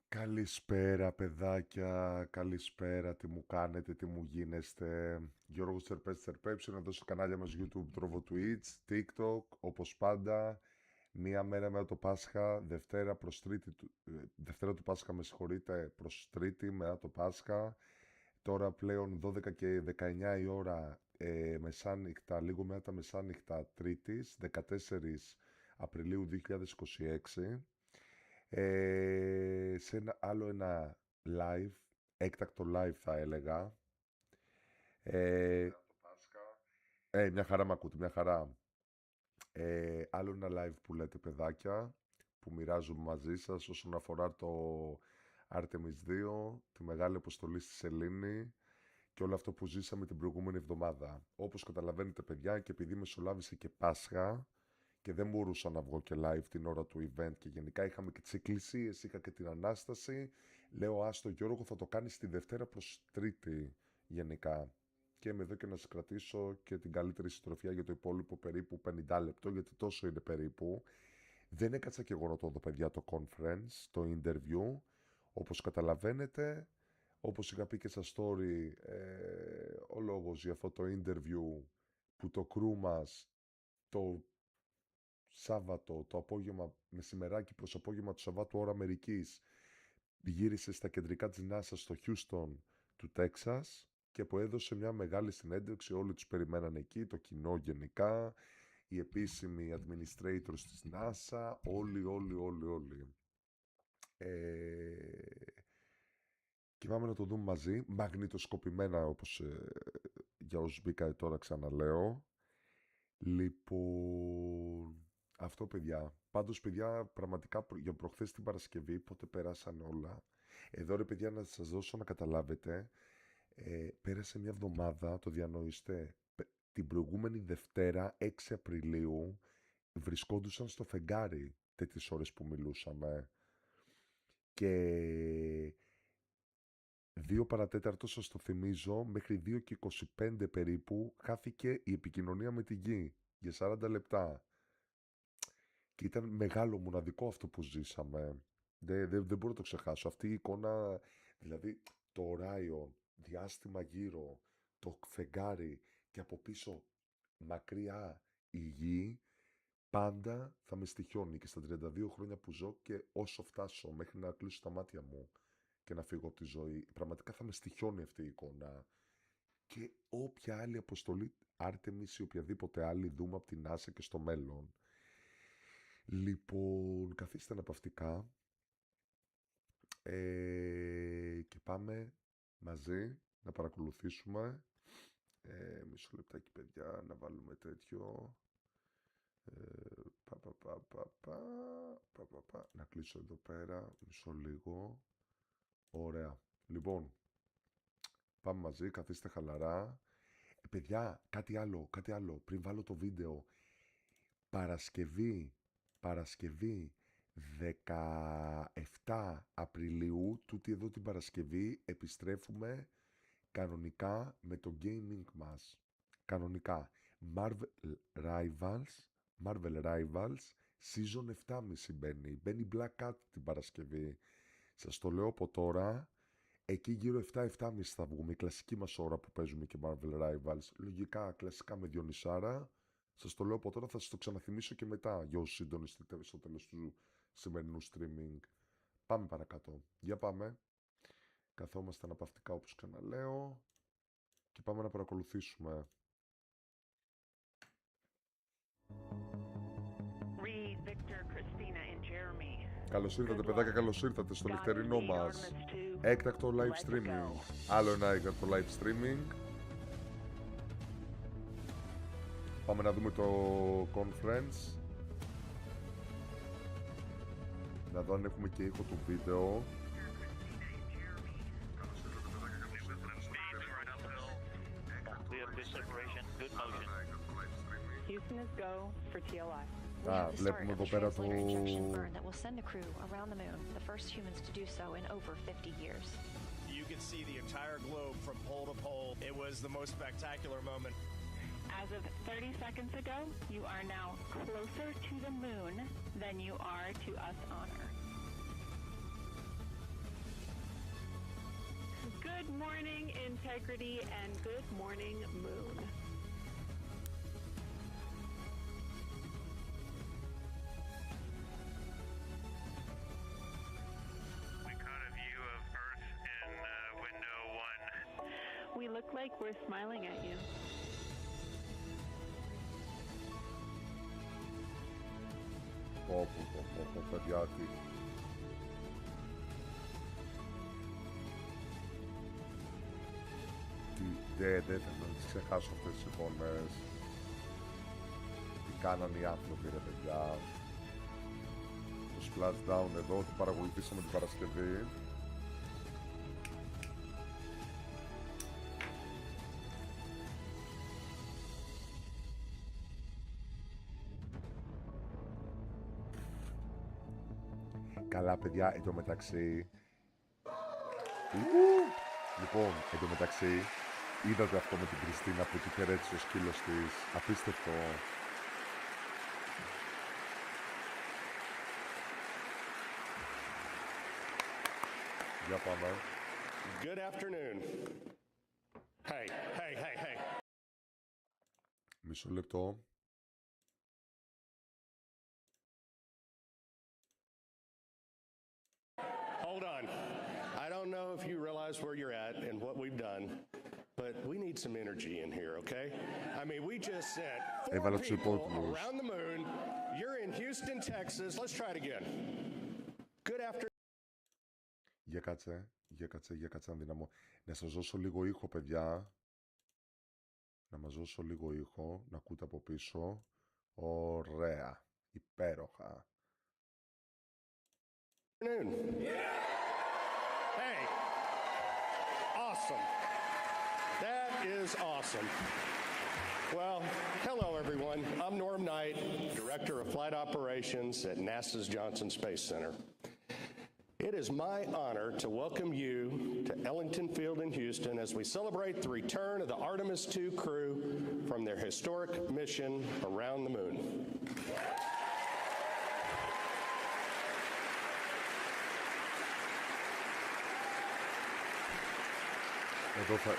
Καλησπέρα παιδάκια, καλησπέρα, τι μου κάνετε, τι μου γίνεστε. Γιώργος Τσερπές είναι εδώ στο κανάλι μας YouTube, τρόβο Twitch, TikTok, όπως πάντα. Μία μέρα μετά το Πάσχα, Δευτέρα του Πάσχα με συγχωρείτε, προς Τρίτη μετά το Πάσχα. Τώρα πλέον 12 και 19 η ώρα, μεσάνυχτα, λίγο μετά τα μεσάνυχτα Τρίτης, 14 Απριλίου 2026. Σε ένα live, έκτακτο live θα έλεγα. Ε, το Πάσχα. Μια χαρά μ' ακούτε, μια χαρά. Άλλο ένα live που λέτε παιδάκια, που μοιράζομαι μαζί σας όσον αφορά το Artemis 2, τη μεγάλη αποστολή στη Σελήνη και όλο αυτό που ζήσαμε την προηγούμενη εβδομάδα. Όπως καταλαβαίνετε παιδιά, και επειδή μεσολάβησε και Πάσχα, και δεν μπορούσα να βγω και live την ώρα του event και γενικά είχαμε και τις εκκλησίες, είχα και την Ανάσταση. Λέω άστο Γιώργο θα το κάνεις τη Δευτέρα προς Τρίτη γενικά. Και είμαι εδώ και να σας κρατήσω και την καλύτερη συντροφιά για το υπόλοιπο περίπου 50 λεπτό, γιατί τόσο είναι περίπου. Δεν έκατσα και εγώ να το δω παιδιά το conference, το interview. Όπως καταλαβαίνετε, όπως είχα πει και στα story, ο λόγος για αυτό το interview που το crew μας το Σάββατο, το απόγευμα, μεσημεράκι προς απόγευμα του Σαββάτου ώρα Αμερικής, γύρισε στα κεντρικά της NASA στο Houston του Τέξας και που έδωσε μια μεγάλη συνέντευξη, όλοι τους περιμέναν εκεί, το κοινό γενικά, οι επίσημοι administrators της NASA, όλοι. Και πάμε να το δούμε μαζί, μαγνητοσκοπημένα όπως για όσους μπήκα τώρα ξαναλέω. Λοιπόν, αυτό παιδιά. Πάντως παιδιά, πραγματικά για προχθές την Παρασκευή, πότε περάσαν όλα. Εδώ ρε παιδιά να σας δώσω να καταλάβετε, πέρασε μια εβδομάδα, το διανοείστε, την προηγούμενη Δευτέρα, 6 Απριλίου, βρισκόντουσαν στο φεγγάρι τέτοιες ώρες που μιλούσαμε. Και 2 παρατέταρτο σας το θυμίζω, μέχρι 2 και 25 περίπου, χάθηκε η επικοινωνία με τη γη για 40 λεπτά. Και ήταν μεγάλο, μοναδικό αυτό που ζήσαμε. Δεν μπορώ να το ξεχάσω. Αυτή η εικόνα, δηλαδή το Οράιον, διάστημα γύρω, το φεγγάρι και από πίσω μακριά η γη, πάντα θα με στοιχιώνει και στα 32 χρόνια που ζω και όσο φτάσω μέχρι να κλείσω τα μάτια μου και να φύγω από τη ζωή, πραγματικά θα με στοιχιώνει αυτή η εικόνα. Και όποια άλλη αποστολή, Artemis ή οποιαδήποτε άλλη δούμε από την NASA και στο μέλλον. Λοιπόν, καθίστε αναπαυτικά και πάμε μαζί να παρακολουθήσουμε. Μισό λεπτάκι παιδιά, να βάλουμε τέτοιο. Να κλείσω εδώ πέρα, μισό λίγο. Ωραία. Λοιπόν, πάμε μαζί, καθίστε χαλαρά. Παιδιά, κάτι άλλο, πριν βάλω το βίντεο. Παρασκευή 17 Απριλίου, τούτη εδώ την Παρασκευή, επιστρέφουμε κανονικά με το gaming μας. Κανονικά. Marvel Rivals Season 7,5 μπαίνει. Μπαίνει Black Cat την Παρασκευή. Σας το λέω από τώρα. Εκεί γύρω 7-7,5 θα βγούμε. Η κλασική μας ώρα που παίζουμε και Marvel Rivals. Λογικά, κλασικά με Διονυσάρα. Σας το λέω από τώρα, θα σας το ξαναθυμίσω και μετά για όσους συντονιστείτε στο τέλος του σημερινού streaming. Πάμε παρακάτω. Για πάμε. Καθόμαστε αναπαυτικά όπως ξαναλέω και πάμε να παρακολουθήσουμε. Καλώς ήρθατε παιδάκια, καλώς ήρθατε στο νυχτερινό μας έκτακτο live streaming. Άλλο ένα έκτακτο live streaming. Πάμε να δούμε το conference. Να δω αν έχουμε και ήχο του βίντεο. Βλέπουμε εδώ πέρα το... You could see the entire globe from pole to pole. It was the most spectacular moment. As of 30 seconds ago, you are now closer to the moon than you are to us on Earth. morning, integrity, and good morning, moon. We caught a view of Earth in window 1. We look like we're smiling at you. Παιδιά, τι. Δεν θα να τις ξεχάσω αυτές τις εικόνες. Τι κάνανε οι άνθρωποι, ρε παιδιά. Το splashdown εδώ, το παρακολουθήσαμε την Παρασκευή. Καλά, παιδιά, εντωμεταξύ. Λοιπόν, εντωμεταξύ, είδατε αυτό με την Κριστίνα που τη χαιρέτησε ο σκύλος της. Απίστευτο. Για πάμε. Good afternoon. Hey. Μισό λεπτό. Hold on. I don't know if you realize where you're at and what we've done, but we need some energy in here, okay? I mean, we just sent 4 people around the moon. You're in Houston, Texas. Let's try it again. Good afternoon. Για κάτσε να δυναμώ. Να σας δώσω λίγο ήχο, παιδιά. Να μας δώσω λίγο ήχο. Να ακούτε από πίσω. Ωραία. Υπέροχα. Hey. Awesome. That is awesome. Well, hello everyone. I'm Norm Knight, Director of Flight Operations at NASA's Johnson Space Center. It is my honor to welcome you to Ellington Field in Houston as we celebrate the return of the Artemis II crew from their historic mission around the moon.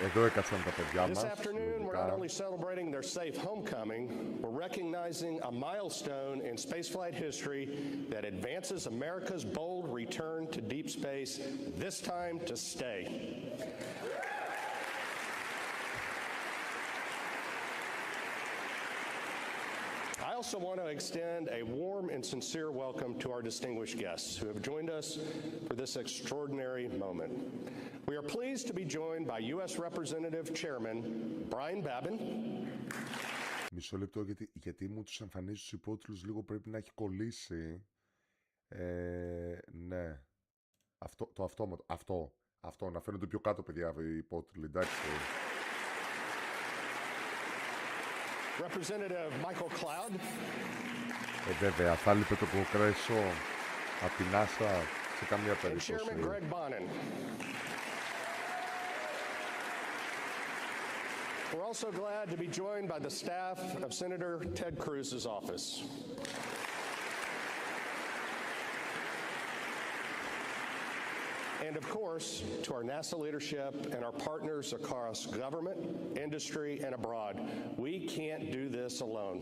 Εδώ έκατσαν τα παιδιά μας. This afternoon, we're not only celebrating their safe homecoming, we're recognizing a milestone in spaceflight history that advances America's bold return to deep space, this time to stay. I also want to extend a warm and sincere welcome to our distinguished guests who have joined us for this extraordinary moment. We are pleased to be joined by U.S. Representative Chairman Brian Babin. Μισό λεπτό, γιατί μου τους εμφανίζει τους υπότιτλους λίγο, πρέπει να έχει κολλήσει. Ναι. Αυτό, να φαίνονται πιο κάτω, παιδιά, οι υπότιτλοι, εντάξει. Representative Michael Cloud. Βέβαια, θα λείπει το κογκρέσο από την NASA σε καμία περίπτωση. Chairman Greg Bonin. We're also glad to be joined by the staff of Senator Ted Cruz's office. And of course, to our NASA leadership and our partners across government, industry, and abroad, we can't do this alone.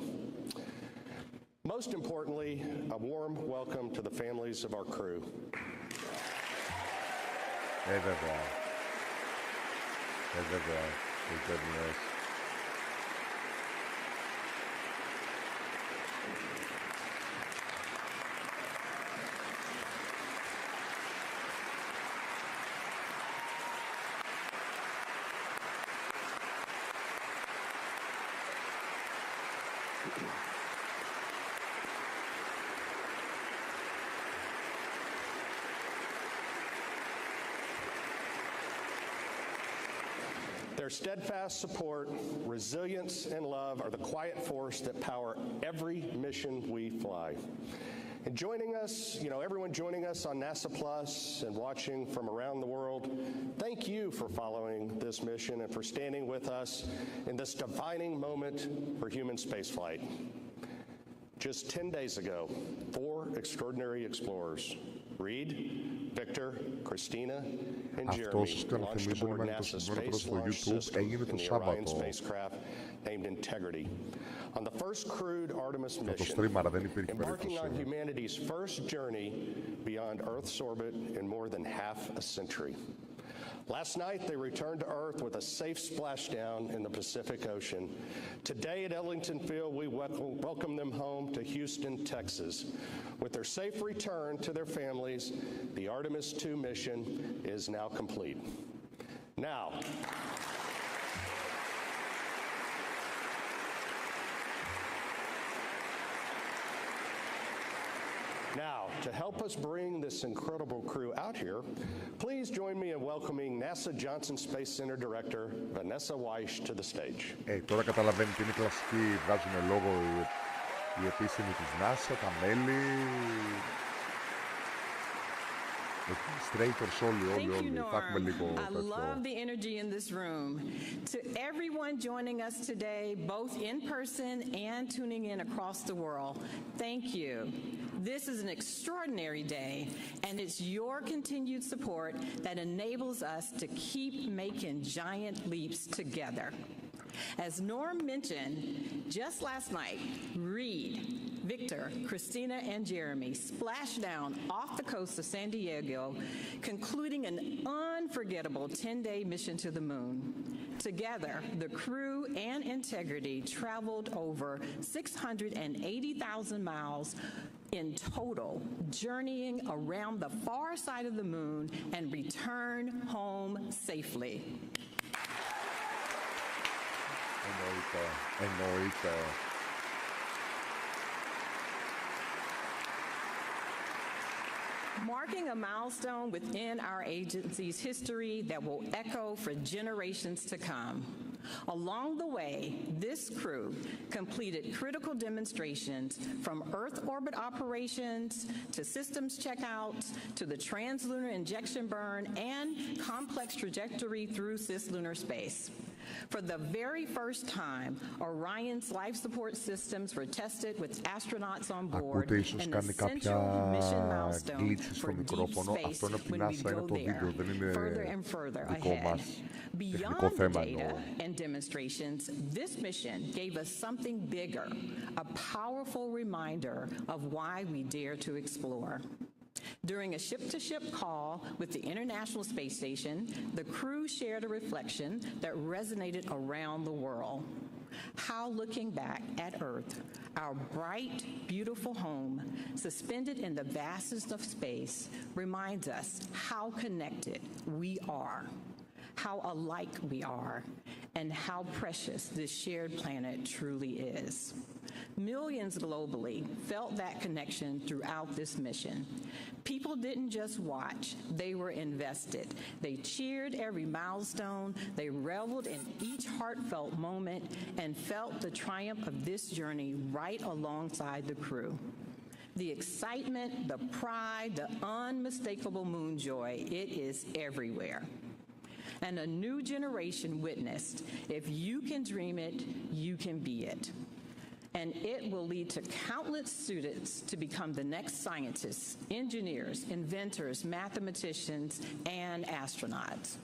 Most importantly, a warm welcome to the families of our crew. Βέβαια. Goodness. Their steadfast support, resilience, and love are the quiet force that power every mission we fly. And joining us, everyone joining us on NASA Plus and watching from around the world, thank you for following this mission and for standing with us in this defining moment for human spaceflight. Just 10 days ago, 4 extraordinary explorers, Reed, Victor, Christina, and Αυτός Jeremy ήταν, launched θυμίζω, aboard είναι το NASA's συγκεκριμένο Space στο Launch YouTube, System έγινε in το the Orion Σάββατο. spacecraft named Integrity. On the first crewed Artemis Θα το mission, στρίμαρα, δεν υπήρχε embarking on περίπτωση. humanity's first journey beyond Earth's orbit in more than half a century. Last night, they returned to Earth with a safe splashdown in the Pacific Ocean. Today at Ellington Field, we welcome them home to Houston, Texas. With their safe return to their families, the Artemis II mission is now complete. Now, to help us bring this incredible crew out here, please join me in welcoming NASA Johnson Space Center Director Vanessa Weish to the stage. Τώρα καταλαβαίνετε, είναι κλασική, βγάζουν λόγο οι επίσημοι της NASA, τα μέλη, administrators, όλοι. Θα έχουμε λίγο I τέτοιο. love the energy in this room. To everyone joining us today, both in person and tuning in across the world, thank you. This is an extraordinary day, and it's your continued support that enables us to keep making giant leaps together. As Norm mentioned, just last night, Reed, Victor, Christina, and Jeremy splashed down off the coast of San Diego, concluding an unforgettable 10-day mission to the moon. Together, the crew and Integrity traveled over 680,000 miles in total, journeying around the far side of the moon and return home safely. Εννοείται. Marking a milestone within our agency's history that will echo for generations to come. Along the way, this crew completed critical demonstrations from Earth orbit operations to systems checkouts to the translunar injection burn and complex trajectory through cislunar space. For the very first time, Orion's life support systems were tested with astronauts on board, Ακούτε, ίσως an κάνει essential mission κάποια milestone glitches στο for deep μικρόφωνο. space Αυτό είναι από την when we NASA, είναι go το βίντεο, there, δεν είναι further and further δικό ahead. μας τεχνικό Beyond the θέμα data εννοώ. and demonstrations, this mission gave us something bigger, a powerful reminder of why we dare to explore. During a ship-to-ship call with the International Space Station, the crew shared a reflection that resonated around the world. How looking back at Earth, our bright, beautiful home, suspended in the vastness of space, reminds us how connected we are, how alike we are, and how precious this shared planet truly is. Millions globally felt that connection throughout this mission. People didn't just watch, they were invested. They cheered every milestone, they reveled in each heartfelt moment, and felt the triumph of this journey right alongside the crew. The excitement, the pride, the unmistakable moon joy, it is everywhere. And a new generation witnessed, if you can dream it, you can be it. And it will lead to countless students to become the next scientists, engineers, inventors, mathematicians, and astronauts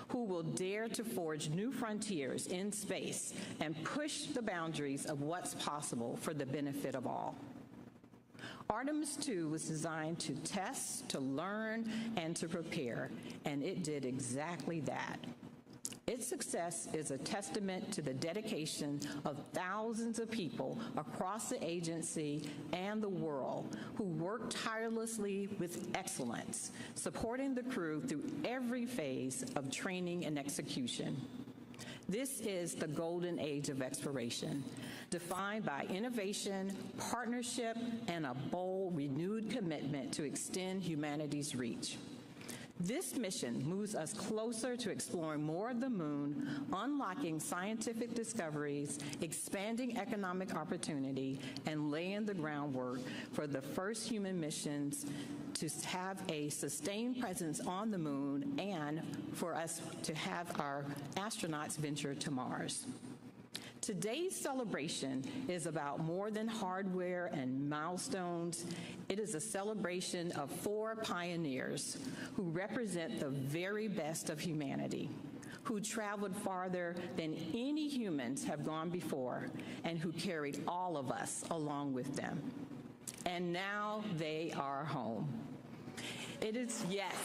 who will dare to forge new frontiers in space and push the boundaries of what's possible for the benefit of all. Artemis II was designed to test, to learn, and to prepare, and it did exactly that. Its success is a testament to the dedication of thousands of people across the agency and the world who work tirelessly with excellence, supporting the crew through every phase of training and execution. This is the golden age of exploration, defined by innovation, partnership, and a bold, renewed commitment to extend humanity's reach. This mission moves us closer to exploring more of the moon, unlocking scientific discoveries, expanding economic opportunity, and laying the groundwork for the first human missions to have a sustained presence on the moon and for us to have our astronauts venture to Mars. Today's celebration is about more than hardware and milestones. It is a celebration of 4 pioneers who represent the very best of humanity, who traveled farther than any humans have gone before, and who carried all of us along with them. And now they are home. It is, yes.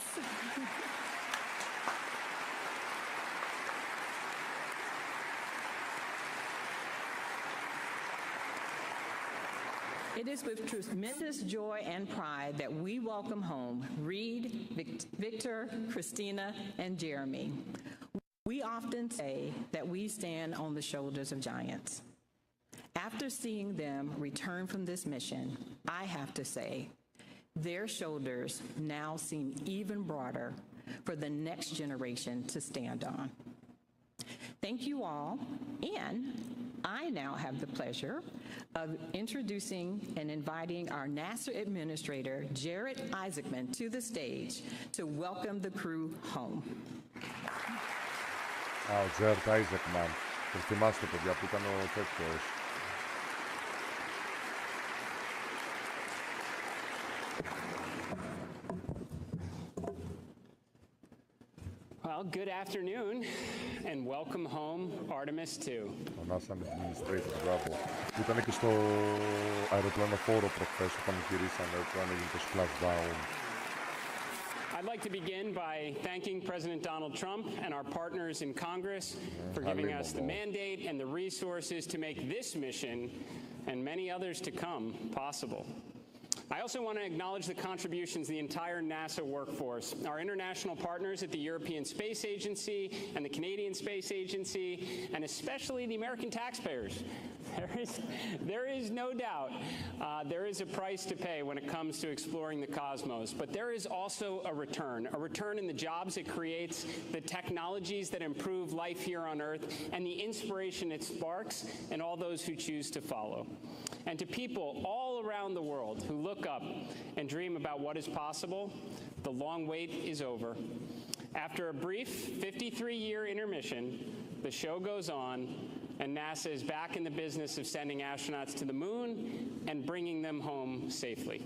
It is with tremendous joy and pride that we welcome home Reed, Victor, Christina, and Jeremy. We often say that we stand on the shoulders of giants. After seeing them return from this mission, I have to say, their shoulders now seem even broader for the next generation to stand on. Thank you all, and I now have the pleasure of introducing and inviting our NASA Administrator, Jared Isaacman, to the stage to welcome the crew home. Ο Jared Isaacman. Τον θυμάστε, παιδιά, που ήταν ο τέτοιος. Well, good afternoon, and welcome home, Artemis 2. Ο NASA Administrator, μπράβο. Που ήταν και στο αεροπλανοφόρο προχθές όταν γυρίσανε, όταν έγινε το splashdown. I'd like to begin by thanking President Donald Trump and our partners in Congress for giving us the mandate and the resources to make this mission and many others to come possible. I also want to acknowledge the contributions of the entire NASA workforce, our international partners at the European Space Agency and the Canadian Space Agency, and especially the American taxpayers. There is no doubt there is a price to pay when it comes to exploring the cosmos, but there is also a return in the jobs it creates, the technologies that improve life here on Earth, and the inspiration it sparks in all those who choose to follow. And to people all around the world who look up and dream about what is possible, the long wait is over. After a brief 53-year intermission, the show goes on, and NASA is back in the business of sending astronauts to the moon and bringing them home safely.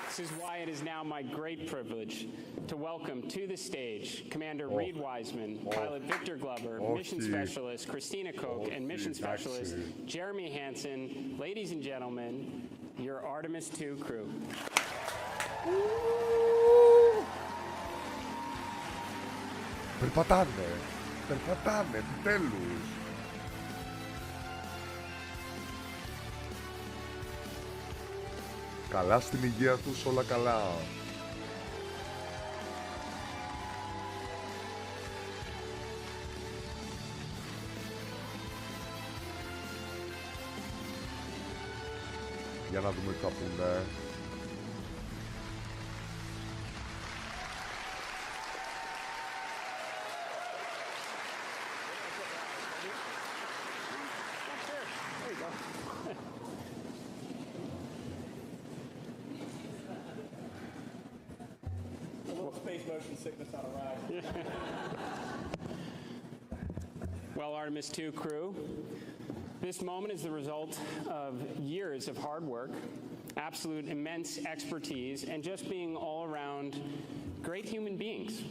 This is why it is now my great privilege to welcome to the stage Commander Reed Wiseman, Pilot Victor Glover, Mission Specialist Christina Koch, and Mission Specialist Jeremy Hansen. Ladies and gentlemen, your Artemis 2 crew. Περπατάνε, επιτέλους. Καλά στην υγεία τους, όλα καλά. Για να δούμε τι θα πούνε. Well, Artemis 2 crew, this moment is the result of years of hard work, absolute immense expertise, and just being all around great human beings.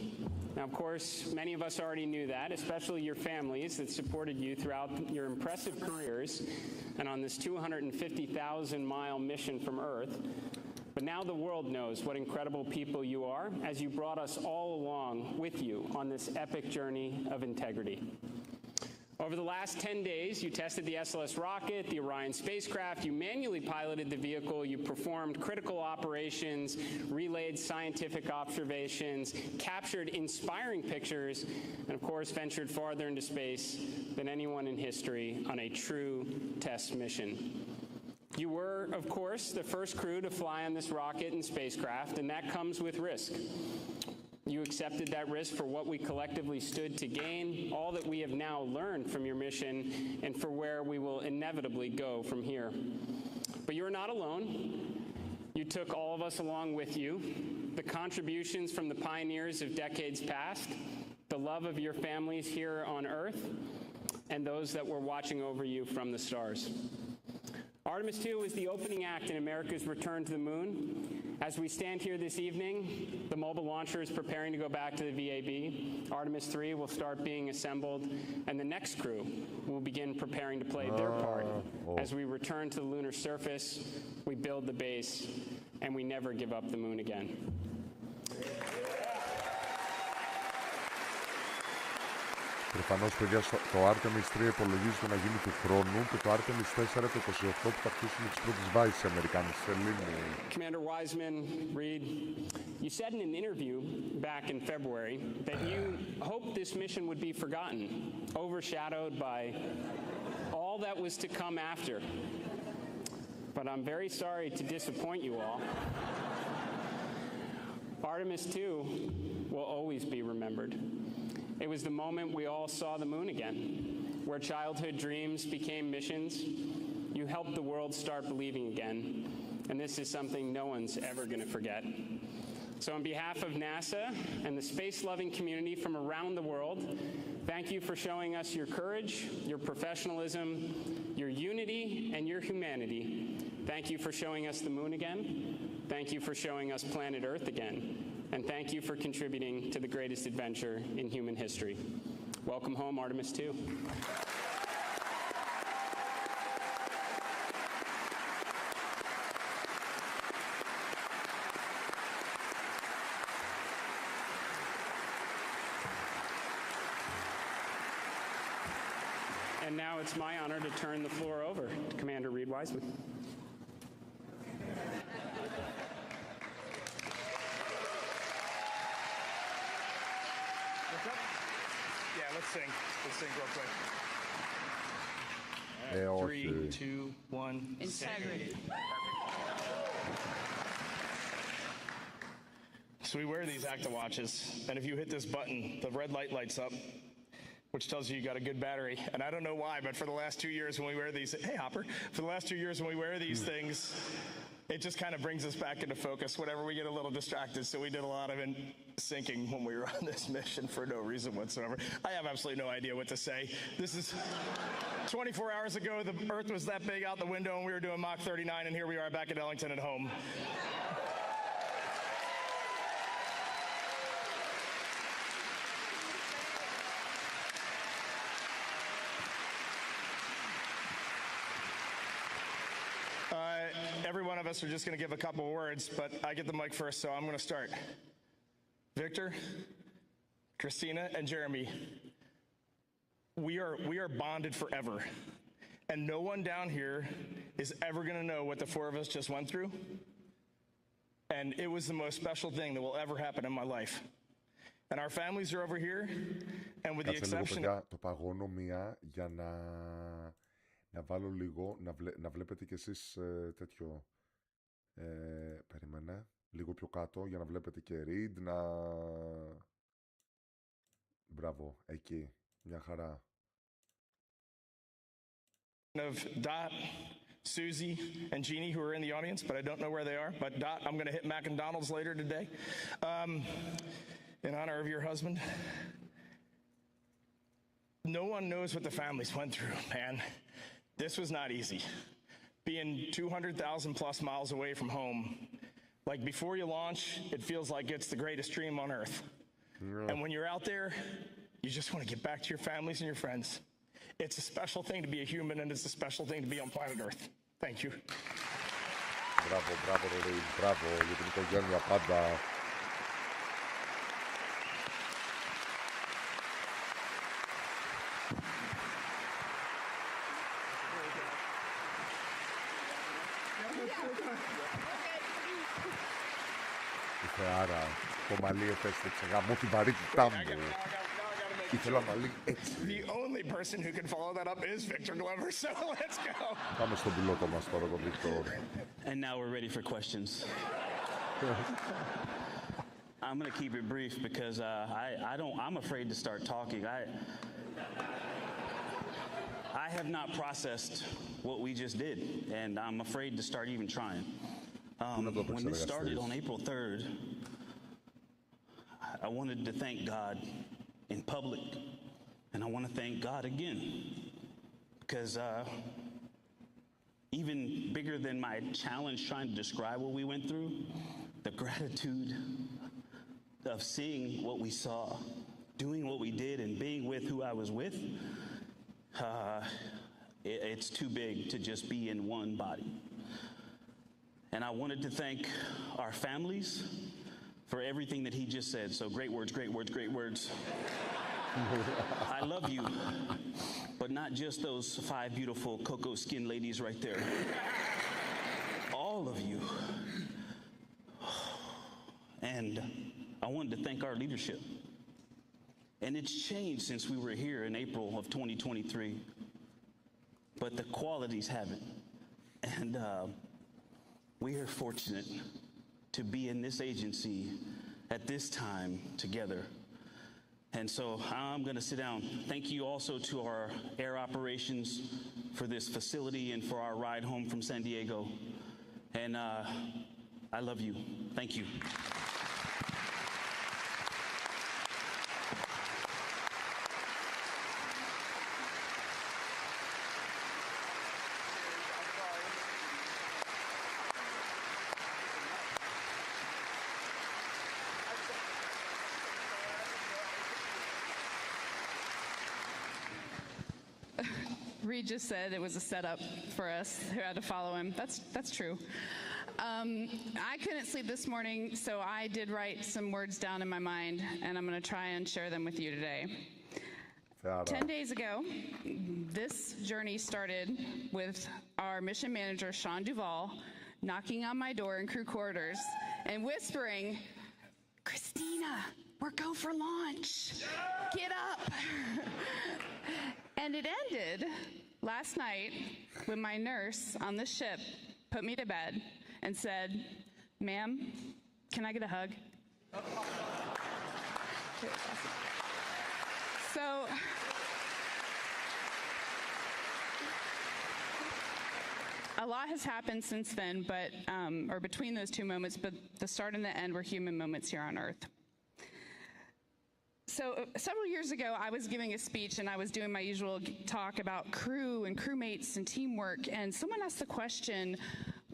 Now, of course, many of us already knew that, especially your families that supported you throughout your impressive careers and on this 250,000-mile mission from Earth. But now the world knows what incredible people you are as you brought us all along with you on this epic journey of integrity. Over the last 10 days, you tested the SLS rocket, the Orion spacecraft, you manually piloted the vehicle, you performed critical operations, relayed scientific observations, captured inspiring pictures, and of course ventured farther into space than anyone in history on a true test mission. You were, of course, the first crew to fly on this rocket and spacecraft, and that comes with risk. You accepted that risk for what we collectively stood to gain, all that we have now learned from your mission, and for where we will inevitably go from here. But you're not alone. You took all of us along with you, the contributions from the pioneers of decades past, the love of your families here on Earth, and those that were watching over you from the stars. Artemis 2 is the opening act in America's return to the moon. As we stand here this evening, the mobile launcher is preparing to go back to the VAB. Artemis 3 will start being assembled, and the next crew will begin preparing to play their part. As we return to the lunar surface, we build the base, and we never give up the moon again. Προφανώς, παιδιά, το Artemis 3 υπολογίζεται να γίνει του χρόνου και το Artemis 4 το 28 που θα αρχίσουν τις πρώτες βάσεις στις Αμερικάνες. Commander Wiseman, Reed, you said in an interview back in February that you hoped this mission would be forgotten, overshadowed by all that was to come after. But I'm very sorry to disappoint you all. Artemis 2 will always be remembered. It was the moment we all saw the moon again, where childhood dreams became missions. You helped the world start believing again, and this is something no one's ever going to forget. So on behalf of NASA and the space-loving community from around the world, thank you for showing us your courage, your professionalism, your unity, and your humanity. Thank you for showing us the moon again. Thank you for showing us planet Earth again. And thank you for contributing to the greatest adventure in human history. Welcome home, Artemis 2. And now it's my honor to turn the floor over to Commander Reed Wiseman. Let's sing real quick. Okay. 3, 2, 1. Integrity. So we wear these Acta watches, and if you hit this button, the red light lights up, which tells you got a good battery. And I don't know why, but for the last 2 years when we wear these, hey Hopper, for the last 2 years when we wear these things, it just kind of brings us back into focus whenever we get a little distracted. So we did a lot of syncing when we were on this mission for no reason whatsoever. I have absolutely no idea what to say. This is 24 hours ago, the Earth was that big out the window and we were doing Mach 39, and here we are back at Ellington at home. Every one of us are just going to give a couple of words, but I get the mic first, so I'm going to start. Victor, Christina, and Jeremy, we are bonded forever, and no one down here is ever going to know what the four of us just went through, and it was the most special thing that will ever happen in my life. And our families are over here, and with the exception of... Το παγώνω μία για να βάλω λίγο, να βλέπετε κι εσείς τέτοιο, περίμενε, λίγο πιο κάτω για να βλέπετε και read, μπράβο, εκεί, μια χαρά. Of Dot, Susie, and Jeannie, who are in the audience, but I don't know where they are. But Dot, I'm going to hit McDonald's later today, in honor of your husband. No one knows what the families went through, man. This was not easy. Being 200,000 plus miles away from home, like before you launch, it feels like it's the greatest dream on earth. Yeah. And when you're out there, you just want to get back to your families and your friends. It's a special thing to be a human, and it's a special thing to be on planet Earth. Thank you. Μπράβο, μπράβο, Reed, μπράβο για την οικογένεια πάντα. Άρα, το μαλλί επέστρεψε γαμώ την βαρύτητά μου. Ήθελα μαλλί έτσι. The only person who can follow that up is Victor Glover, so let's go. Πάμε στον πιλότο μας τώρα, τον Victor. And now we're ready for questions. I'm going to keep it brief because I'm afraid to start talking. I have not processed what we just did, and I'm afraid to start even trying. When this started on April 3rd, I wanted to thank God in public, and I want to thank God again, because even bigger than my challenge trying to describe what we went through, the gratitude of seeing what we saw, doing what we did, and being with who I was with, it's too big to just be in one body. And I wanted to thank our families for everything that he just said. So great words, great words, great words. I love you, but not just those 5 beautiful cocoa skin ladies right there. All of you. And I wanted to thank our leadership. And it's changed since we were here in April of 2023. But the qualities haven't. And we are fortunate to be in this agency at this time together. And so I'm going to sit down. Thank you also to our air operations for this facility and for our ride home from San Diego. And I love you. Thank you. Reed just said it was a setup for us who had to follow him. That's true. I couldn't sleep this morning, so I did write some words down in my mind, and I'm going to try and share them with you today. 10 days ago, this journey started with our mission manager, Sean Duvall, knocking on my door in crew quarters and whispering, "Christina, we're go for launch. Get up." And it ended last night when my nurse on the ship put me to bed and said, "Ma'am, can I get a hug?" So a lot has happened since then, but or between those two moments, but the start and the end were human moments here on Earth. So several years ago, I was giving a speech and I was doing my usual talk about crew and crewmates and teamwork, and someone asked the question,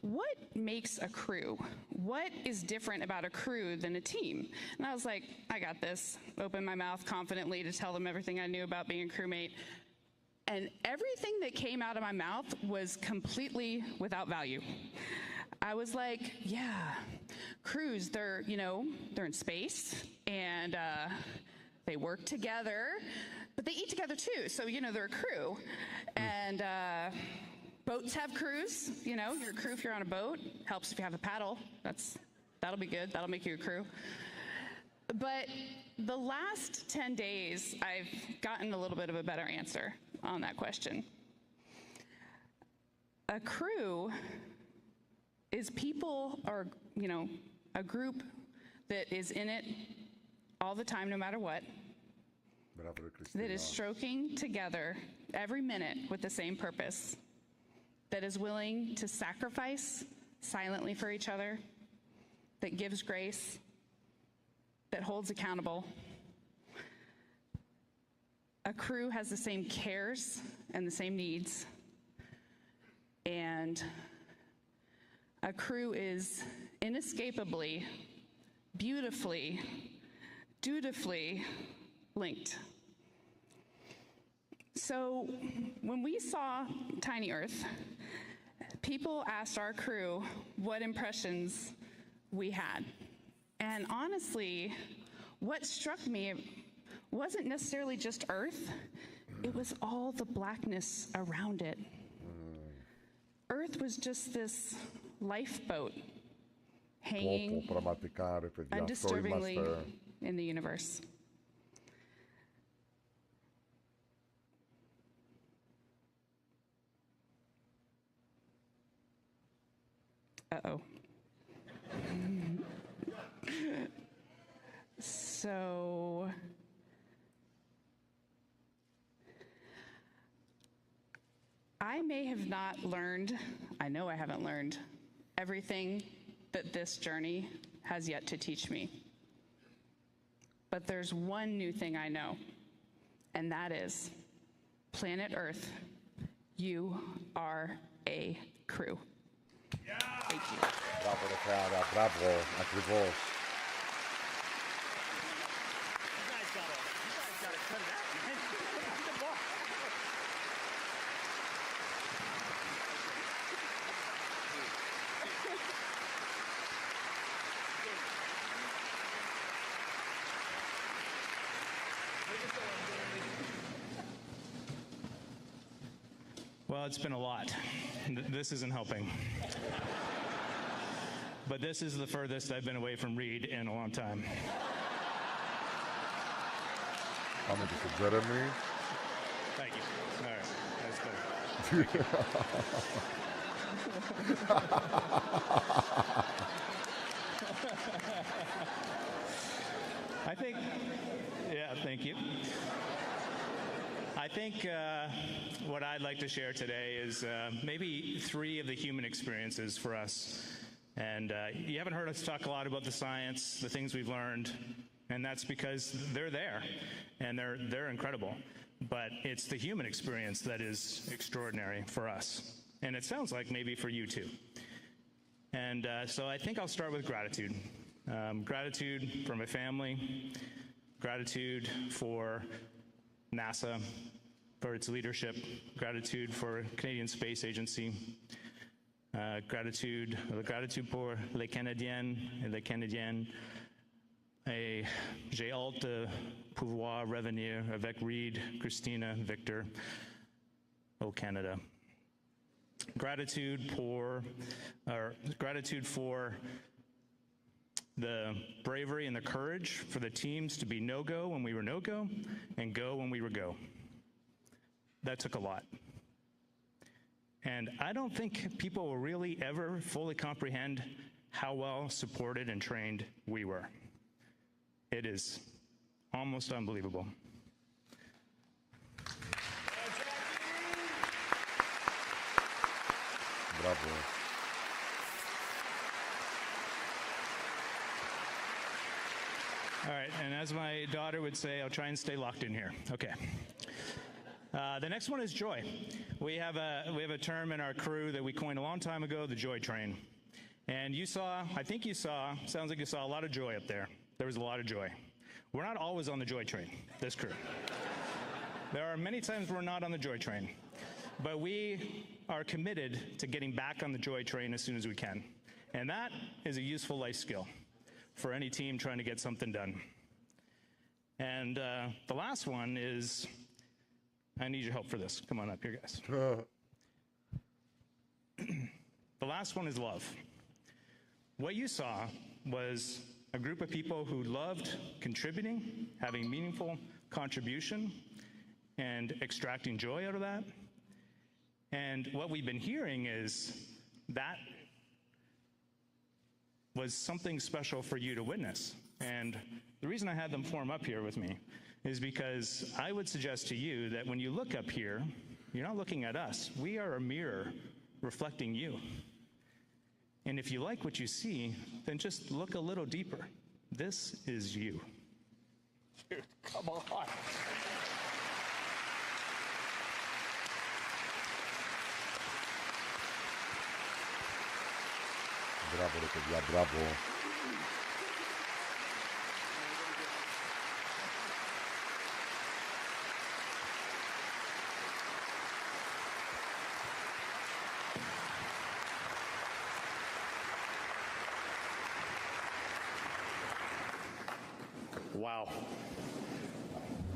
what makes a crew? What is different about a crew than a team? And I was like, I got this. Opened my mouth confidently to tell them everything I knew about being a crewmate. And everything that came out of my mouth was completely without value. I was like, yeah, crews, they're in space, and they work together, but they eat together too. So, they're a crew. And boats have crews. You're a crew if you're on a boat. Helps if you have a paddle. That'll be good. That'll make you a crew. But the last 10 days, I've gotten a little bit of a better answer on that question. A crew is people, or, a group that is in it all the time, no matter what, that is stroking together every minute with the same purpose, that is willing to sacrifice silently for each other, that gives grace, that holds accountable. A crew has the same cares and the same needs, and a crew is inescapably, beautifully, dutifully linked. So when we saw Tiny Earth, people asked our crew what impressions we had. And honestly, what struck me wasn't necessarily just Earth, it was all the blackness around it. Earth was just this lifeboat hanging undisturbingly in the universe. Uh-oh. So I may have not learned, I know I haven't learned everything that this journey has yet to teach me. But there's one new thing I know, and that is, planet Earth, you are a crew. Yeah. Thank you. Μπράβο ρε Θεάρα, μπράβο, ακριβώς. You guys gotta cut it out, man. Good luck. Well, it's been a lot. This isn't helping. But this is the furthest I've been away from Reed in a long time. Πάμε και στο Jeremy. Thank you. All right, that's better. I think, yeah, thank you. I think what I'd like to share today is maybe 3 of the human experiences for us. And you haven't heard us talk a lot about the science, the things we've learned, and that's because they're there, and they're incredible. But it's the human experience that is extraordinary for us. And it sounds like maybe for you too. And so I think I'll start with gratitude. Gratitude for my family, gratitude for NASA, for its leadership, gratitude for Canadian Space Agency, gratitude pour les Canadiennes et les Canadiens. Et j'ai hâte de pouvoir revenir avec Reed, Christina, Victor au Canada. Gratitude for the bravery and the courage for the teams to be no-go when we were no-go and go when we were go. That took a lot. And I don't think people will really ever fully comprehend how well supported and trained we were. It is almost unbelievable. Μπράβο. All right, and as my daughter would say, I'll try and stay locked in here. Okay. The next one is joy. We have a term in our crew that we coined a long time ago, the joy train. And I think you saw, sounds like you saw a lot of joy up there. There was a lot of joy. We're not always on the joy train, this crew. There are many times we're not on the joy train. But we are committed to getting back on the joy train as soon as we can. And that is a useful life skill for any team trying to get something done. And the last one is, I need your help for this. Come on up here, guys. The last one is love. What you saw was a group of people who loved contributing, having meaningful contribution, and extracting joy out of that. And what we've been hearing is that was something special for you to witness. And the reason I had them form up here with me is because I would suggest to you that when you look up here, you're not looking at us. We are a mirror reflecting you. And if you like what you see, then just look a little deeper. This is you. Dude, come on. Μπράβο ρε παιδιά, μπράβο. Wow.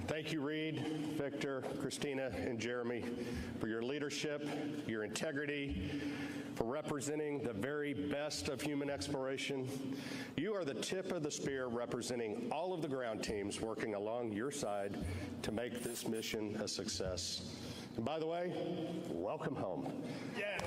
Thank you, Reed, Victor, Christina, and Jeremy, for your leadership, your integrity, for representing the very best of human exploration. You are the tip of the spear representing all of the ground teams working along your side to make this mission a success. And by the way, welcome home. Yeah,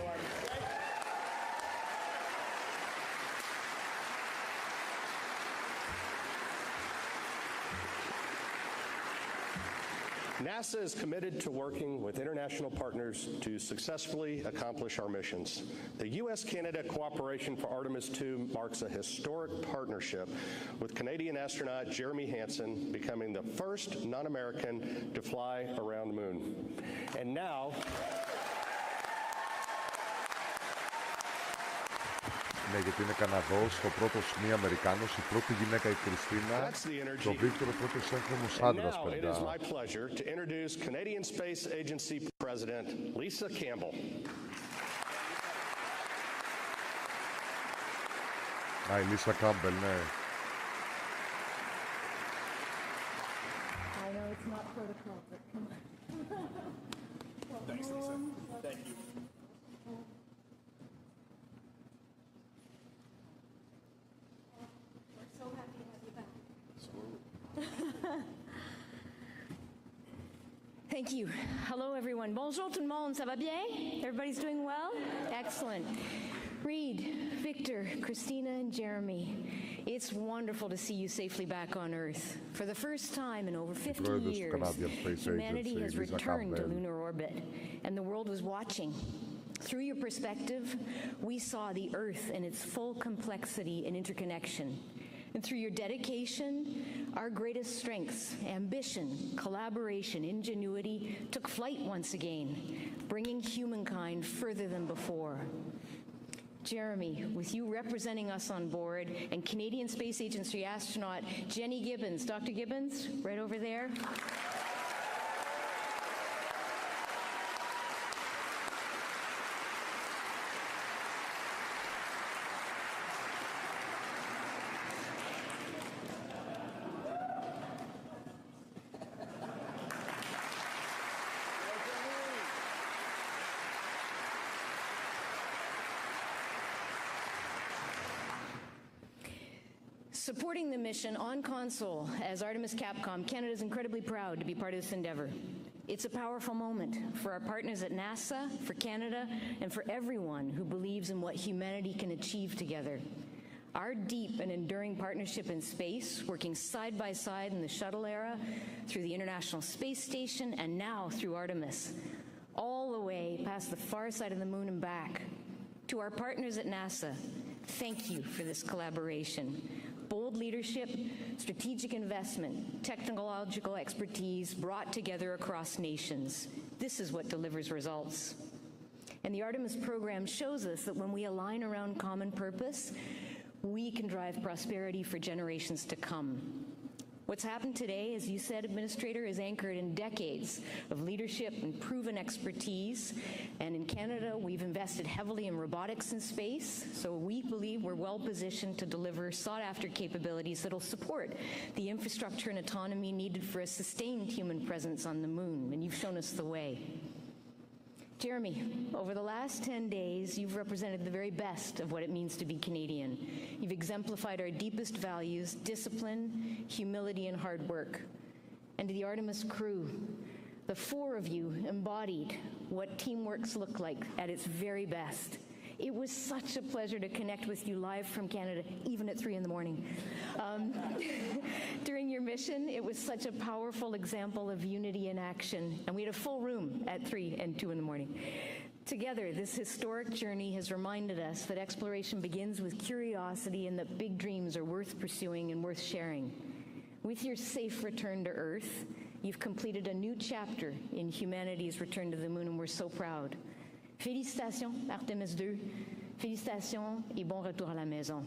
no, NASA is committed to working with international partners to successfully accomplish our missions. The U.S.-Canada cooperation for Artemis II marks a historic partnership, with Canadian astronaut Jeremy Hansen becoming the first non-American to fly around the moon. And now, ναι, γιατί είναι Καναδός, ο πρώτος μη Αμερικάνος, η πρώτη γυναίκα η Κριστίνα, το Βίκτορ, ο πρώτος έγχρωμος άντρας, it παιδιά. is my pleasure to introduce Canadian Space Agency President Lisa Campbell. Α, η Λίσα Κάμπελ, ναι. I know it's not protocol, but come on. Thanks, Lisa. Thank you. We're so happy to have you back. Thank you. Hello, everyone. Bonjour tout le monde. Ça va bien? Everybody's doing well? Excellent. Reed, Victor, Christina, and Jeremy, it's wonderful to see you safely back on Earth. For the first time in over 50 years, humanity has returned to lunar orbit, and the world was watching. Through your perspective, we saw the Earth in its full complexity and interconnection. And through your dedication, our greatest strengths, ambition, collaboration, ingenuity, took flight once again, bringing humankind further than before. Jeremy, with you representing us on board, and Canadian Space Agency astronaut Jenny Gibbons. Dr. Gibbons, right over there. Supporting the mission on console as Artemis Capcom, Canada is incredibly proud to be part of this endeavor. It's a powerful moment for our partners at NASA, for Canada, and for everyone who believes in what humanity can achieve together. Our deep and enduring partnership in space, working side by side in the shuttle era, through the International Space Station, and now through Artemis, all the way past the far side of the moon and back. To our partners at NASA, thank you for this collaboration. Bold leadership, strategic investment, technological expertise brought together across nations. This is what delivers results. And the Artemis program shows us that when we align around common purpose, we can drive prosperity for generations to come. What's happened today, as you said, Administrator, is anchored in decades of leadership and proven expertise. And in Canada, we've invested heavily in robotics in space, so we believe we're well positioned to deliver sought-after capabilities that'll support the infrastructure and autonomy needed for a sustained human presence on the moon, and you've shown us the way. Jeremy, over the last 10 days, you've represented the very best of what it means to be Canadian. You've exemplified our deepest values: discipline, humility, and hard work. And to the Artemis crew, the four of you embodied what teamworks look like at its very best. It was such a pleasure to connect with you live from Canada, even at 3 in the morning. During your mission, it was such a powerful example of unity in action, and we had a full room at 3 and 2 in the morning. Together, this historic journey has reminded us that exploration begins with curiosity and that big dreams are worth pursuing and worth sharing. With your safe return to Earth, you've completed a new chapter in humanity's return to the moon, and we're so proud. Félicitations, Artemis II. Félicitations et bon retour à la maison.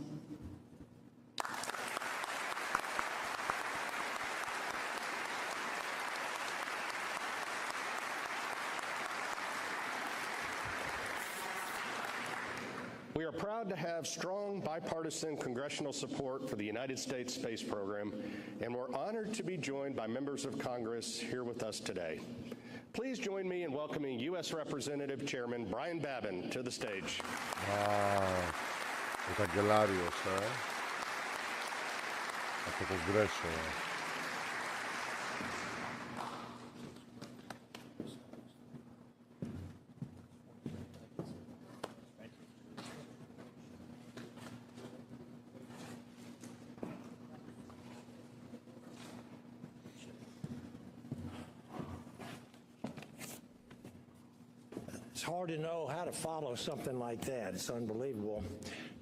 We are proud to have strong bipartisan congressional support for the United States space program, and we're honored to be joined by members of Congress here with us today. Please join me in welcoming U.S. Representative Chairman Brian Babin to the stage. Ο καγκελάριος, από το Κογκρέσο. It's hard to know how to follow something like that. It's unbelievable.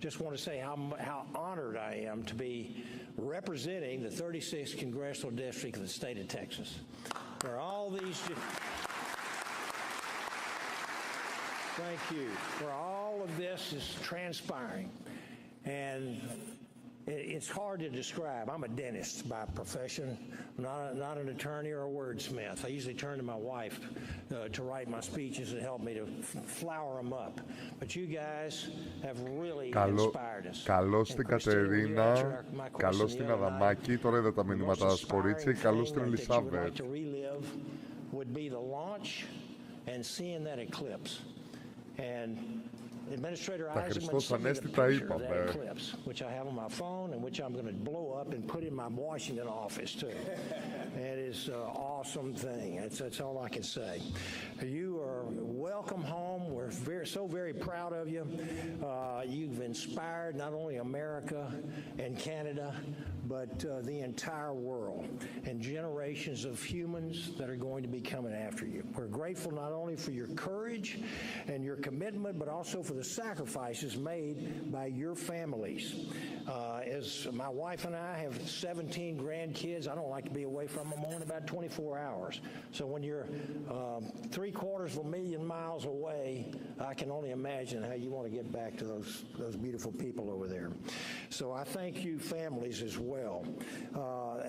Just want to say how honored I am to be representing the 36th Congressional District of the state of Texas, where all these... Thank you. Where all of this is transpiring. And it's hard to describe. I'm a dentist by profession, not an attorney or a wordsmith. I usually turn to my wife to write my speeches and help me to flower them up. But you guys have really inspired us. Καλώς την Κατερίνα, καλώς την Αδαμάκη. Τώρα είδα τα μηνύματα σας, κορίτσια. Καλώς την Ελισάβετ. Would be the launch and seeing that eclipse. And Administrator Eisenman sent me the picture of that eclipse, which I have on my phone and which I'm going to blow up and put in my Washington office, too. It is an awesome thing. That's all I can say. You are welcome home. We're so very proud of you. You've inspired not only America and Canada, but the entire world and generations of humans that are going to be coming after you. We're grateful not only for your courage and your commitment, but also for the sacrifices made by your families. As my wife and I have 17 grandkids, I don't like to be away from them more than about 24 hours. So when you're 750,000 miles away, I can only imagine how you want to get back to those beautiful people over there. So I thank you families as well.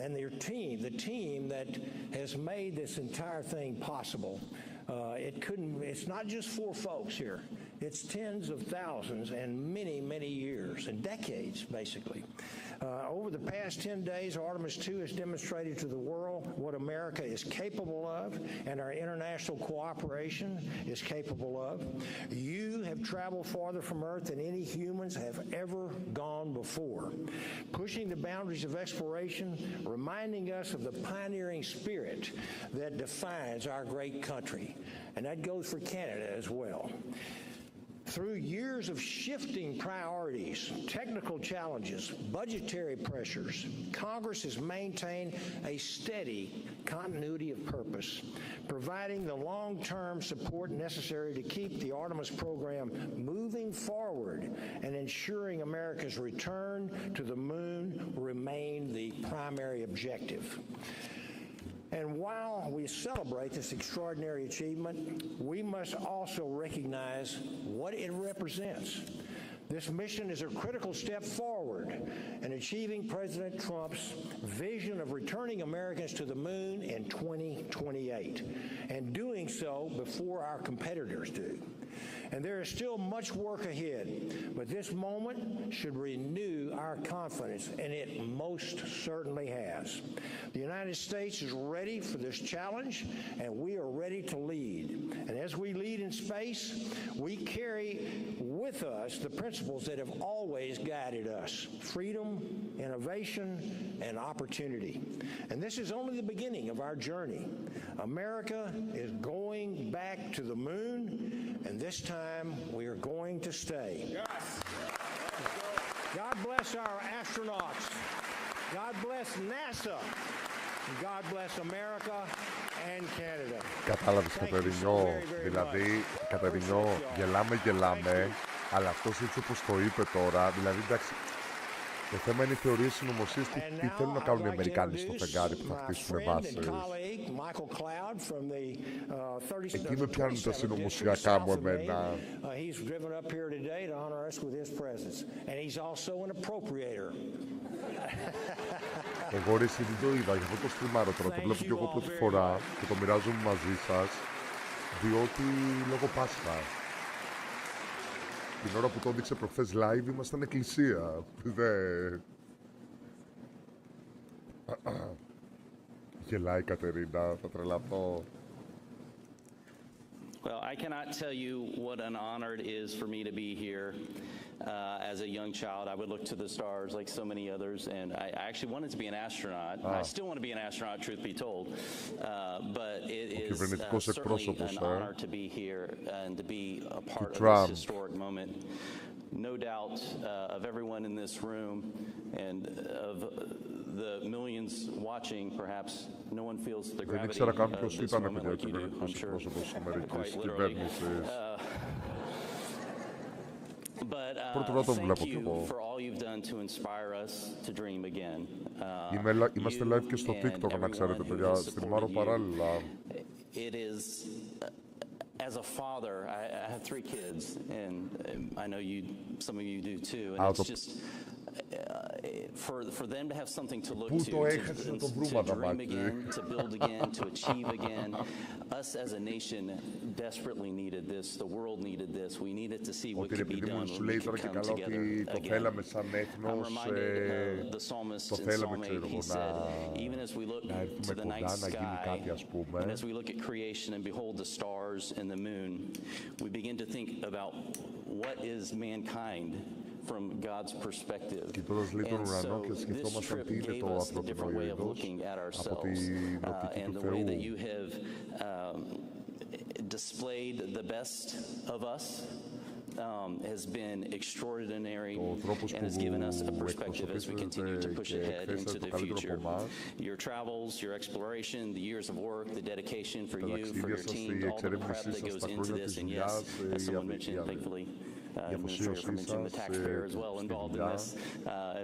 And your team, the team that has made this entire thing possible. It's not just 4 folks here. It's tens of thousands and many, many years and decades, basically. Over the past 10 days, Artemis 2 has demonstrated to the world what America is capable of and our international cooperation is capable of. You have traveled farther from Earth than any humans have ever gone before, pushing the boundaries of exploration, reminding us of the pioneering spirit that defines our great country. And that goes for Canada as well. Through years of shifting priorities, technical challenges, budgetary pressures, Congress has maintained a steady continuity of purpose, providing the long-term support necessary to keep the Artemis program moving forward and ensuring America's return to the moon remain the primary objective. And while we celebrate this extraordinary achievement, we must also recognize what it represents. This mission is a critical step forward in achieving President Trump's vision of returning Americans to the moon in 2028, and doing so before our competitors do. And there is still much work ahead, but this moment should renew our confidence, and it most certainly has. The United States is ready for this challenge, and we are ready to lead. And as we lead in space, we carry with us the principles that have always guided us: freedom, innovation, and opportunity. And this is only the beginning of our journey. America is going back to the moon, and this time we are going to stay. Yes. God bless our astronauts. God bless NASA. God bless America and Canada. Κατάλαβες, Κατερινιό, δηλαδή, Κατερινιό, γελάμε, αλλά αυτός έτσι όπως το είπε τώρα, δηλαδή, εντάξει, το θέμα είναι οι θεωρίες συνωμοσίες, τι θέλουν να κάνουν οι Αμερικάνοι στο φεγγάρι που θα χτίσουν βάσεις. Εκεί με πιάνουν τα συνωμοσιακά μου εμένα. Εγώ ρε εσύ δεν το είδα, γι' αυτό το στριμάρω τώρα, το βλέπω και εγώ πρώτη φορά και το μοιράζομαι μαζί σας, διότι λόγω Πάσχα. Την ώρα που το έδειξε προχθές live ήμασταν εκκλησία. Γελάει η Κατερίνα, θα τρελαθώ. Well, I cannot tell you what an honor it is for me to be here. As a young child, I would look to the stars like so many others, and I actually wanted to be an astronaut. I still want to be an astronaut, truth be told. But it is certainly an honor to be here and to be a part of this historic moment. No doubt of everyone in this room and of the millions watching, perhaps no one feels the gravity of this moment like you do, I'm sure. literally. But thank you for all you've done to inspire us to dream again. Είμαστε live και στο TikTok, να ξέρετε, παιδιά. Στριμάρω παράλληλα. It is, as a father, I have 3 kids, and I know some of you do too, and it's just for them to have something to look to dream again, to build again, to achieve again. Us as a nation desperately needed this. The world needed this. We needed to see what could be done when we could come together again. I'm reminded of the psalmist in Psalm 8. He said, even as we look to the night sky, and as we look at creation and behold the stars and the moon, we begin to think about what is mankind from God's perspective. And so this trip gave us a different way of looking at ourselves, and the way that you have displayed the best of us has been extraordinary and has given us a perspective as we continue to push ahead into the future. Your travels, your exploration, the years of work, the dedication for you, for your team, all the prep that goes into this, and yes, as someone mentioned, thankfully, Administrator mentioned the taxpayer as well involved in this,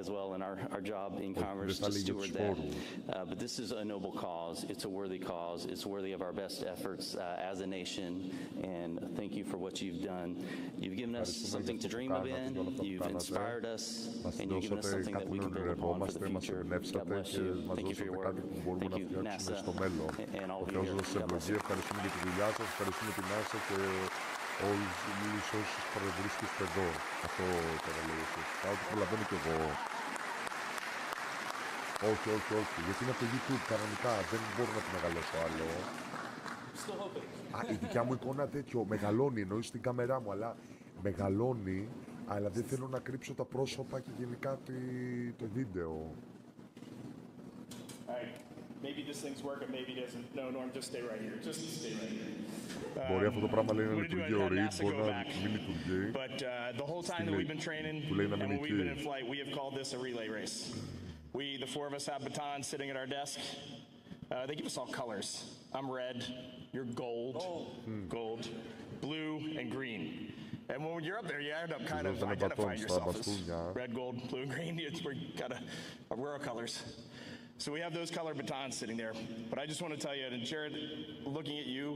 as well in our job in Congress to steward that. But this is a noble cause. It's a worthy cause. It's worthy of our best efforts as a nation. And thank you for what you've done. You've given us something to dream of in. You've inspired us, and you've given us something that we can build upon for the future. God bless you. Thank you for your work. Thank you, NASA, and all of you here. God bless you. Όλους όσους παρευρίσκεστε εδώ. Αυτό τώρα λέω εσείς. Ό,τι προλαβαίνω κι εγώ. Όχι, γιατί είναι από το YouTube κανονικά. Δεν μπορώ να τη μεγαλώσω άλλο. Η δικιά μου εικόνα τέτοιο μεγαλώνει, εννοείς στην κάμερά μου, αλλά μεγαλώνει, αλλά δεν θέλω να κρύψω τα πρόσωπα και γενικά το βίντεο. Maybe this thing's working, maybe it isn't. No, Norm, just stay right here. Just stay right here. Μπορεί αυτό το πράγμα λέει να λειτουργεί ο Reed, μπορεί να μην λειτουργεί. But the whole time that we've been training and when we've been in flight, we have called this a relay race. The 4 of us have batons sitting at our desk. They give us all colors. I'm red, you're gold, blue, and green. And when you're up there, you end up kind of identifying yourself as red, gold, blue, and green. We're kind of Aurora colors. So we have those color batons sitting there. But I just want to tell you, and Jared, looking at you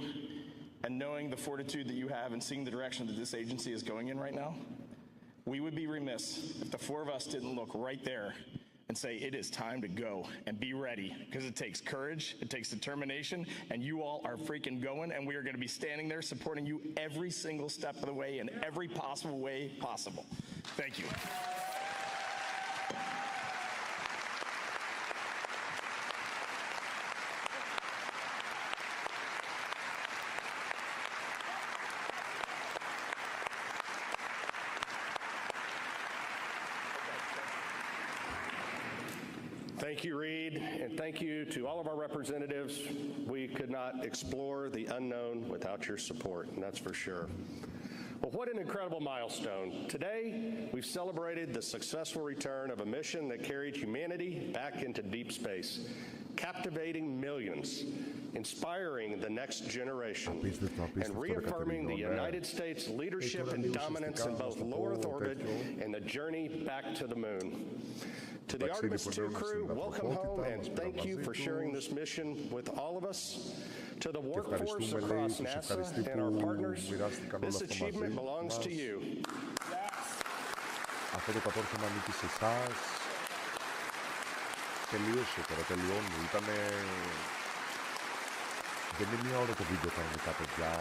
and knowing the fortitude that you have and seeing the direction that this agency is going in right now, we would be remiss if the 4 of us didn't look right there and say, it is time to go and be ready, because it takes courage, it takes determination, and you all are freaking going, and we are going to be standing there supporting you every single step of the way in every possible way possible. Thank you. Thank you, Reed, and thank you to all of our representatives. We could not explore the unknown without your support, and that's for sure. Well, what an incredible milestone. Today, we've celebrated the successful return of a mission that carried humanity back into deep space, captivating millions, inspiring the next generation, and reaffirming the United States leadership and dominance in both low Earth orbit and the journey back to the moon. To the Artemis 2 crew, welcome home, and thank you for sharing this mission with all of us. To the workforce across NASA and our partners, this achievement belongs to you. Αυτό το κατόρθωμα ανήκει σε εσάς. Τελείωσε τώρα, τελειώνει. Δεν είναι μία ώρα το βίντεο κανονικά, παιδιά.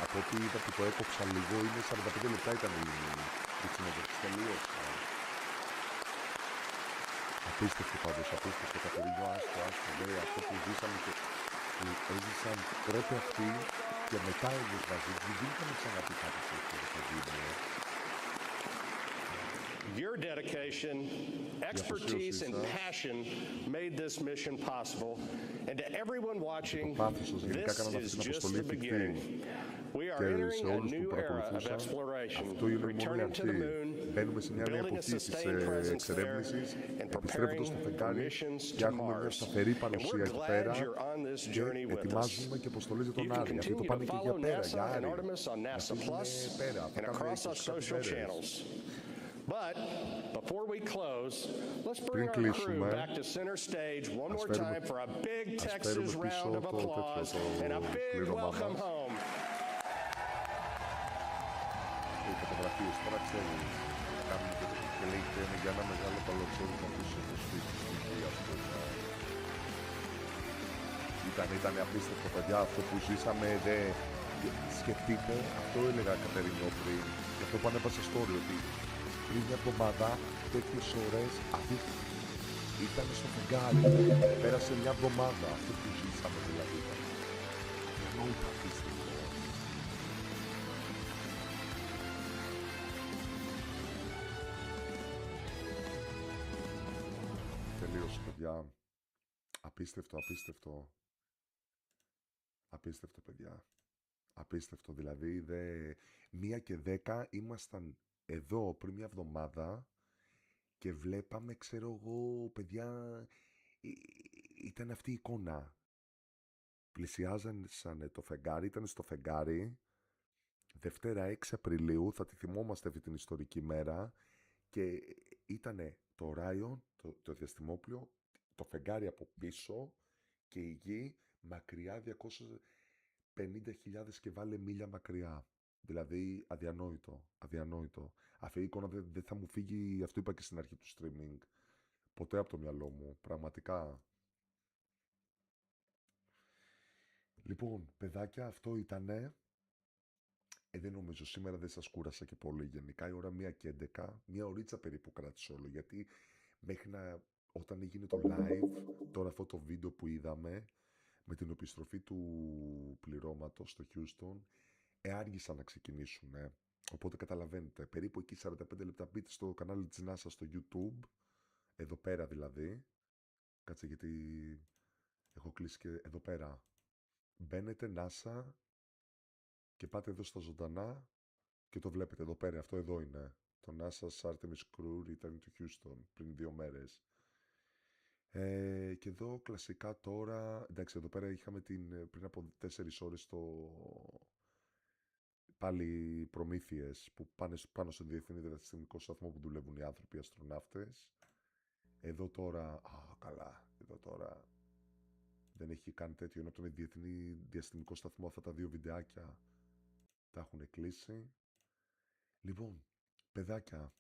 Από ό,τι είδα που το έκοψα λίγο, είναι 45 λεπτά ήταν η συνέντευξη. Τελείωσε. Απίστευτο πάντως, απίστευτο. Κατερινό, άστο, λέει αυτό που ζήσαμε και που έζησαν πρώτοι αυτοί και μετά εμείς μαζί. Δεν είχαμε ξαναπεί κάτι τέτοιο στο βίντεο. Your dedication, expertise, and passion made this mission possible. And to everyone watching, this is just the beginning. We are entering a new era of exploration. exploration, Αυτό είναι μόνο η returning to the αρχή. moon, Μπαίνουμε σε μια νέα building a εποχή της sustained presence there, εξερεύνησης, and επιστρέφοντας preparing στο for φεγγάρι missions και to έχουμε μια Mars. σταθερή And παρουσία we're εκεί glad πέρα you're on this και journey with us. ετοιμάζουμε και αποστολές για τον You can Άρη. Αυτοί το continue to πάνε και για follow πέρα, για NASA and Άρη. Artemis on Να NASA φύγουμε Plus πέρα. Θα and κάνουμε across our 20 social μέρες. channels. But before we close, let's bring Πριν our crew κλείσουμε, back to center stage one ας more φέρουμε- time for a big ας Texas φέρουμε πίσω round of το applause τέτοιο, and a το big πλήρωμά welcome μας. home. Οι φωτογραφίες τώρα ξέρεις, κάνουν και λέει και είναι για ένα μεγάλο καλοξόρικα πίσω στο σπίτι, ας πούμε. Ήταν απίστευτο, παιδιά, αυτό που ζήσαμε, σκεφτείτε, αυτό έλεγα Κατερινό πριν, και αυτό που ανέβασα story, ότι πριν μια εβδομάδα, τέτοιες ώρες, αυτή ήταν στο φεγγάρι, πέρασε μια εβδομάδα, αυτό που ζήσαμε δηλαδή. Εννοείται απίστευτο. Τελείωσε, παιδιά. Απίστευτο, απίστευτο. Απίστευτο, παιδιά. Απίστευτο, δηλαδή. 1:10 ήμασταν εδώ πριν μια εβδομάδα και βλέπαμε, ξέρω εγώ, παιδιά, ήταν αυτή η εικόνα. Πλησιάζαν σαν το φεγγάρι, ήταν στο φεγγάρι. Δευτέρα 6 Απριλίου, θα τη θυμόμαστε αυτή την ιστορική μέρα, και ήτανε το Orion, το διαστημόπλιο, το φεγγάρι από πίσω και η γη μακριά 250.000 και βάλε μίλια μακριά. Δηλαδή αδιανόητο, αδιανόητο. Αυτή η εικόνα δεν θα μου φύγει, αυτό είπα και στην αρχή του streaming, ποτέ από το μυαλό μου, πραγματικά. Λοιπόν, παιδάκια, αυτό ήτανε. Δεν νομίζω, σήμερα δεν σας κούρασα και πολύ γενικά. Η ώρα 1:11, μια ωρίτσα περίπου κράτησε όλο, γιατί μέχρι όταν έγινε το live, τώρα αυτό το βίντεο που είδαμε, με την επιστροφή του πληρώματος στο Houston, άργησαν να ξεκινήσουν. Οπότε καταλαβαίνετε, περίπου εκεί 45 λεπτά μπείτε στο κανάλι της NASA στο YouTube, εδώ πέρα δηλαδή. Κάτσε γιατί έχω κλείσει και εδώ πέρα. Μπαίνετε NASA και πάτε εδώ στα ζωντανά και το βλέπετε εδώ πέρα. Αυτό εδώ είναι. Το NASA's Artemis Crew Return to Houston πριν 2 μέρες. Και εδώ κλασικά τώρα, εντάξει, εδώ πέρα είχαμε πριν από 4 ώρες πάλι προμήθειες που πάνε πάνω στο Διεθνή Διαστημικό Σταθμό που δουλεύουν οι άνθρωποι, οι αστροναύτες. Εδώ τώρα, καλά, εδώ τώρα δεν έχει κάνει τέτοιο, είναι από τον Διεθνή Διαστημικό Σταθμό. Αυτά τα 2 βιντεάκια τα έχουν κλείσει. Λοιπόν, παιδάκια,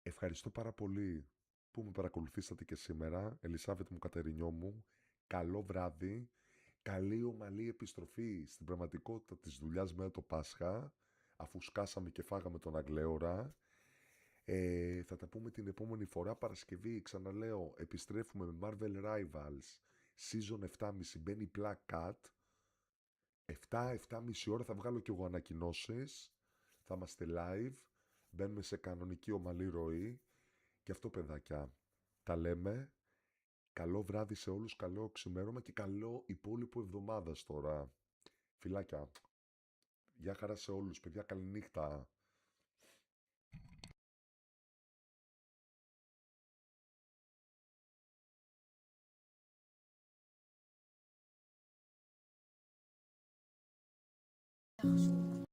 ευχαριστώ πάρα πολύ που με παρακολουθήσατε και σήμερα. Ελισάβετ μου, Κατερινιό μου, καλό βράδυ, καλή ομαλή επιστροφή στην πραγματικότητα της δουλειάς μετά το Πάσχα, αφού σκάσαμε και φάγαμε τον Αγγλέωρα. Θα τα πούμε την επόμενη φορά, Παρασκευή, ξαναλέω, επιστρέφουμε με Marvel Rivals, season 7.30, μπαίνει Black Cat, 7-7.30 ώρα θα βγάλω κι εγώ ανακοινώσεις, θα είμαστε live, μπαίνουμε σε κανονική ομαλή ροή. Και αυτό, παιδάκια, τα λέμε. Καλό βράδυ σε όλους, καλό ξημέρωμα και καλό υπόλοιπο εβδομάδας τώρα. Φιλάκια. Γεια χαρά σε όλους, παιδιά, καληνύχτα. Ach,